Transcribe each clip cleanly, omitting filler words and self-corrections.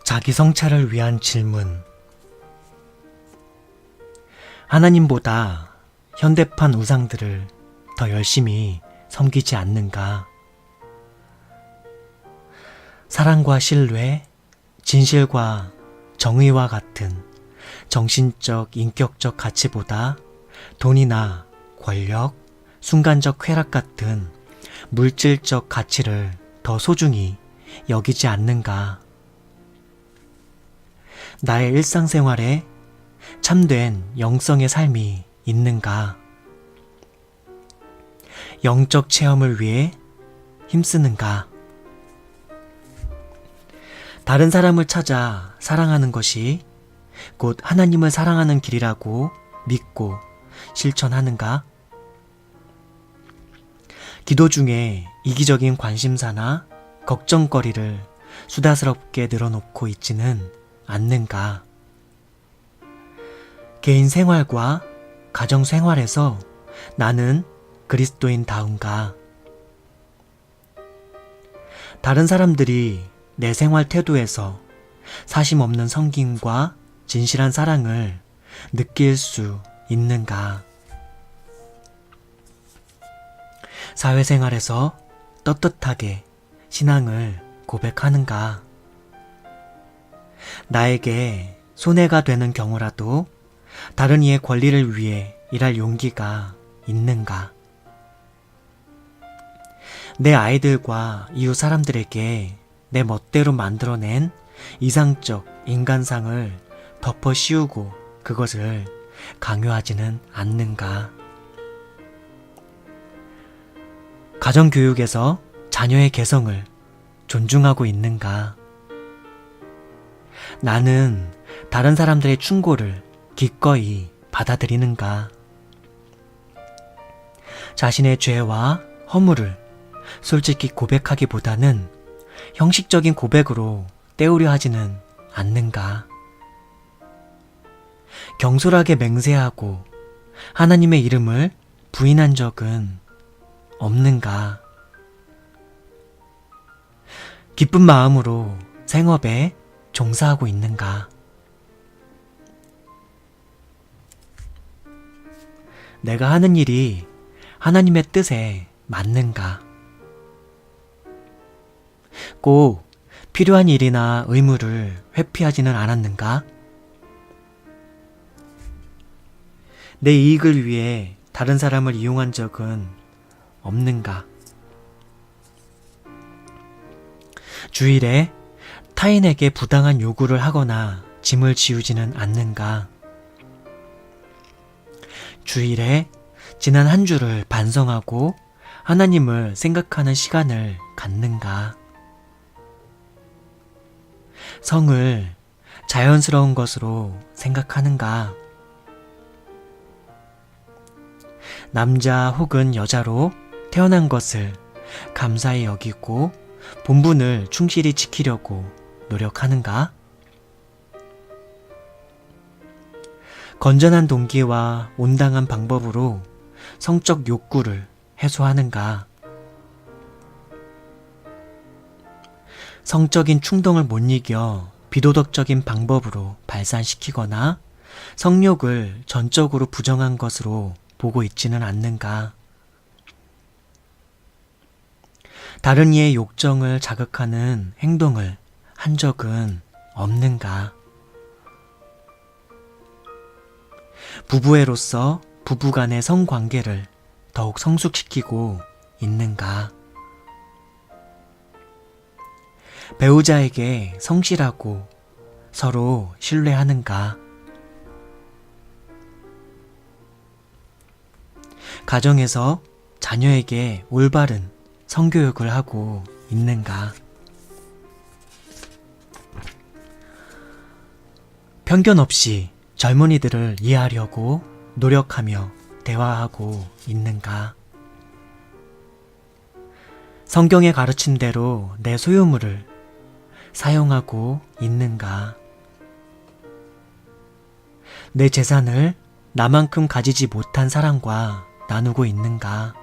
자기 성찰을 위한 질문. 하나님보다 현대판 우상들을 더 열심히 섬기지 않는가? 사랑과 신뢰, 진실과 정의와 같은 정신적, 인격적 가치보다 돈이나 권력, 순간적 쾌락 같은 물질적 가치를 더 소중히 여기지 않는가? 나의 일상생활에 참된 영성의 삶이 있는가? 영적 체험을 위해 힘쓰는가? 다른 사람을 찾아 사랑하는 것이 곧 하나님을 사랑하는 길이라고 믿고 실천하는가? 기도 중에 이기적인 관심사나 걱정거리를 수다스럽게 늘어놓고 있지는 않는가? 개인 생활과 가정 생활에서 나는 그리스도인다운가? 다른 사람들이 내 생활 태도에서 사심 없는 섬김과 진실한 사랑을 느낄 수 있는가? 사회생활에서 떳떳하게 신앙을 고백하는가? 나에게 손해가 되는 경우라도 다른 이의 권리를 위해 일할 용기가 있는가? 내 아이들과 이웃 사람들에게 내 멋대로 만들어낸 이상적 인간상을 덮어 씌우고 그것을 강요하지는 않는가? 가정교육에서 자녀의 개성을 존중하고 있는가? 나는 다른 사람들의 충고를 기꺼이 받아들이는가? 자신의 죄와 허물을 솔직히 고백하기보다는 형식적인 고백으로 때우려 하지는 않는가? 경솔하게 맹세하고 하나님의 이름을 부인한 적은 없는가? 기쁜 마음으로 생업에 종사하고 있는가? 내가 하는 일이 하나님의 뜻에 맞는가? 꼭 필요한 일이나 의무를 회피하지는 않았는가? 내 이익을 위해 다른 사람을 이용한 적은 없는가? 주일에 타인에게 부당한 요구를 하거나 짐을 지우지는 않는가? 주일에 지난 한 주를 반성하고 하나님을 생각하는 시간을 갖는가? 성을 자연스러운 것으로 생각하는가? 남자 혹은 여자로 태어난 것을 감사히 여기고 본분을 충실히 지키려고 노력하는가? 건전한 동기와 온당한 방법으로 성적 욕구를 해소하는가? 성적인 충동을 못 이겨 비도덕적인 방법으로 발산시키거나 성욕을 전적으로 부정한 것으로 보고 있지는 않는가? 다른 이의 욕정을 자극하는 행동을 한 적은 없는가? 부부애로서 부부간의 성관계를 더욱 성숙시키고 있는가? 배우자에게 성실하고 서로 신뢰하는가? 가정에서 자녀에게 올바른 성교육을 하고 있는가? 편견 없이 젊은이들을 이해하려고 노력하며 대화하고 있는가? 성경의 가르침대로 내 소유물을 사용하고 있는가? 내 재산을 나만큼 가지지 못한 사람과 나누고 있는가?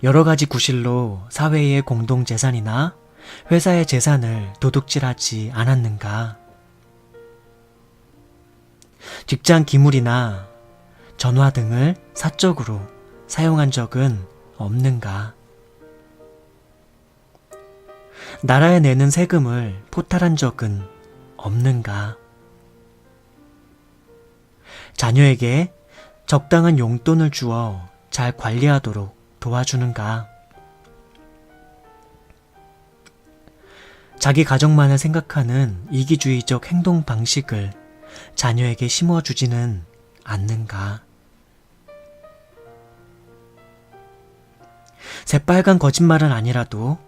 여러 가지 구실로 사회의 공동재산이나 회사의 재산을 도둑질하지 않았는가? 직장 기물이나 전화 등을 사적으로 사용한 적은 없는가? 나라에 내는 세금을 포탈한 적은 없는가? 자녀에게 적당한 용돈을 주어 잘 관리하도록 도와주는가? 자기 가족만을 생각하는 이기주의적 행동 방식을 자녀에게 심어주지는 않는가? 새빨간 거짓말은 아니라도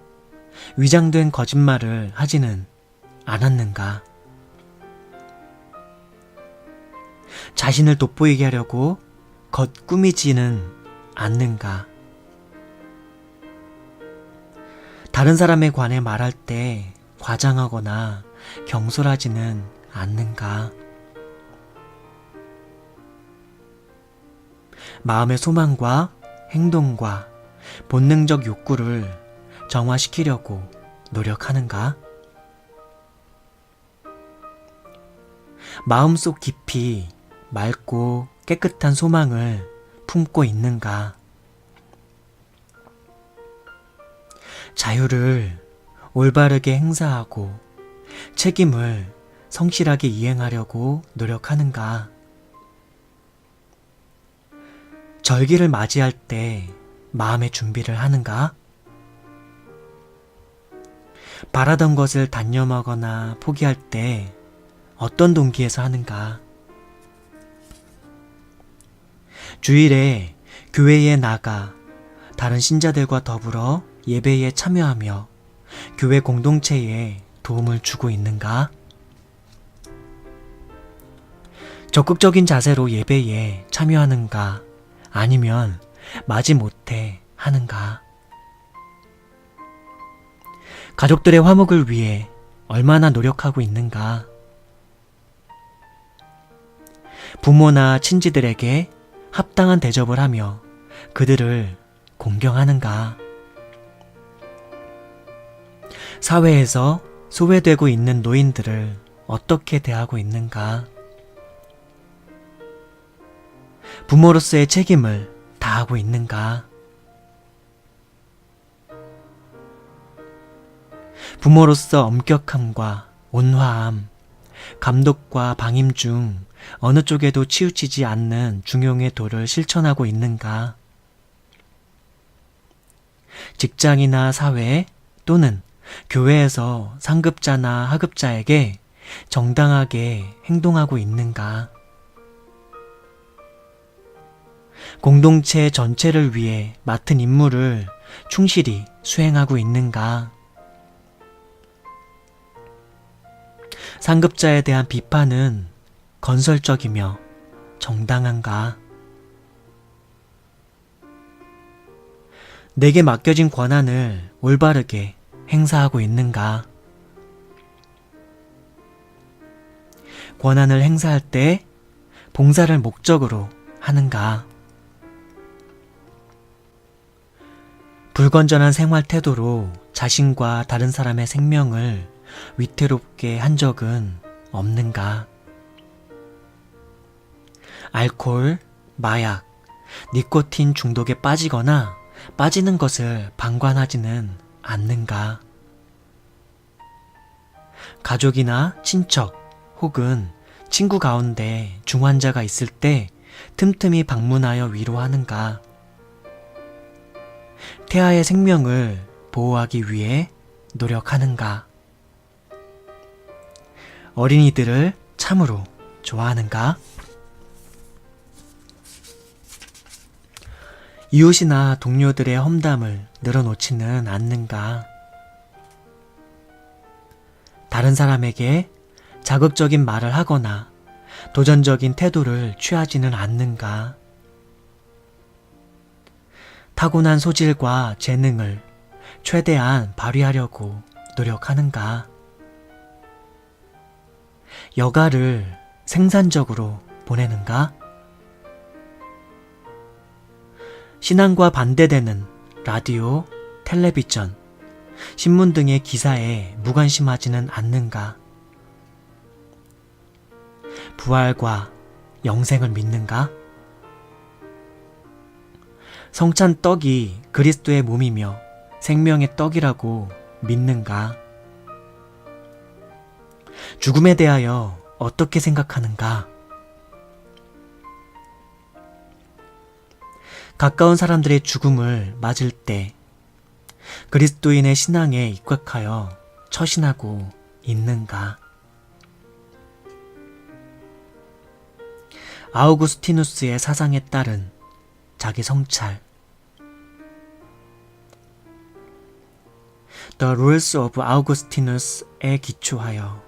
위장된 거짓말을 하지는 않았는가? 자신을 돋보이게 하려고 겉 꾸미지는 않는가? 다른 사람에 관해 말할 때 과장하거나 경솔하지는 않는가? 마음의 소망과 행동과 본능적 욕구를 정화시키려고 노력하는가? 마음속 깊이 맑고 깨끗한 소망을 품고 있는가? 자유를 올바르게 행사하고 책임을 성실하게 이행하려고 노력하는가? 절기를 맞이할 때 마음의 준비를 하는가? 바라던 것을 단념하거나 포기할 때 어떤 동기에서 하는가? 주일에 교회에 나가 다른 신자들과 더불어 예배에 참여하며 교회 공동체에 도움을 주고 있는가? 적극적인 자세로 예배에 참여하는가? 아니면 마지못해 하는가? 가족들의 화목을 위해 얼마나 노력하고 있는가? 부모나 친지들에게 합당한 대접을 하며 그들을 공경하는가? 사회에서 소외되고 있는 노인들을 어떻게 대하고 있는가? 부모로서의 책임을 다하고 있는가? 부모로서 엄격함과 온화함, 감독과 방임 중 어느 쪽에도 치우치지 않는 중용의 도를 실천하고 있는가? 직장이나 사회 또는 교회에서 상급자나 하급자에게 정당하게 행동하고 있는가? 공동체 전체를 위해 맡은 임무를 충실히 수행하고 있는가? 상급자에 대한 비판은 건설적이며 정당한가? 내게 맡겨진 권한을 올바르게 행사하고 있는가? 권한을 행사할 때 봉사를 목적으로 하는가? 불건전한 생활 태도로 자신과 다른 사람의 생명을 위태롭게 한 적은 없는가? 알코올, 마약, 니코틴 중독에 빠지거나 빠지는 것을 방관하지는 않는가? 가족이나 친척 혹은 친구 가운데 중환자가 있을 때 틈틈이 방문하여 위로하는가? 태아의 생명을 보호하기 위해 노력하는가? 어린이들을 참으로 좋아하는가? 이웃이나 동료들의 험담을 늘어놓지는 않는가? 다른 사람에게 자극적인 말을 하거나 도전적인 태도를 취하지는 않는가? 타고난 소질과 재능을 최대한 발휘하려고 노력하는가? 여가를 생산적으로 보내는가? 신앙과 반대되는 라디오, 텔레비전, 신문 등의 기사에 무관심하지는 않는가? 부활과 영생을 믿는가? 성찬 떡이 그리스도의 몸이며 생명의 떡이라고 믿는가? 죽음에 대하여 어떻게 생각하는가? 가까운 사람들의 죽음을 맞을 때 그리스도인의 신앙에 입각하여 처신하고 있는가? 아우구스티누스의 사상에 따른 자기 성찰. The Rules of Augustinus에 기초하여